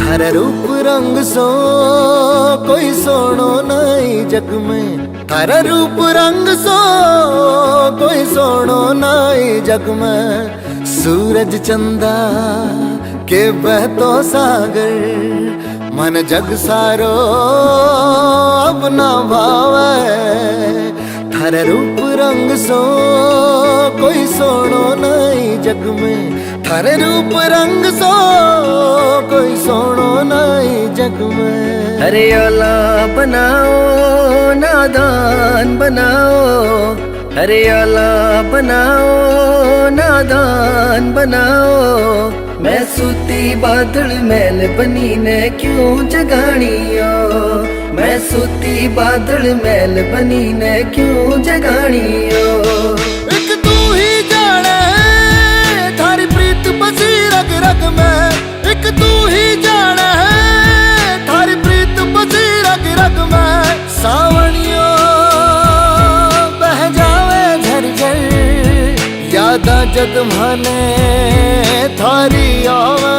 थारे रूप रंग सो कोई सोनो नहीं जग में। थारे रूप रंग सो कोई सोनो नहीं जग में। सूरज चंदा के बहतो सागर मन जग सारो अब ना भावे। थारे रूप रंग सो कोई सोनो नहीं जग में। थारे रूप रंग सो कोई सोनो नहीं जग में। हरियाला बनाओ नादान बनाओ, हरियाला बनाओ नादान बनाओ। मैं सूती बादल मैल बनी ने क्यों जगानियो, मैं सूती बादल मैल बनी ने क्यों जगानियो। एक तू ही जाने थारी प्रीत बसी रग रग में। एक तू ही जाने थारी प्रीत बसी रग रग में। सावनियो बह जावे झरझर यादा जग माने थारी आवे।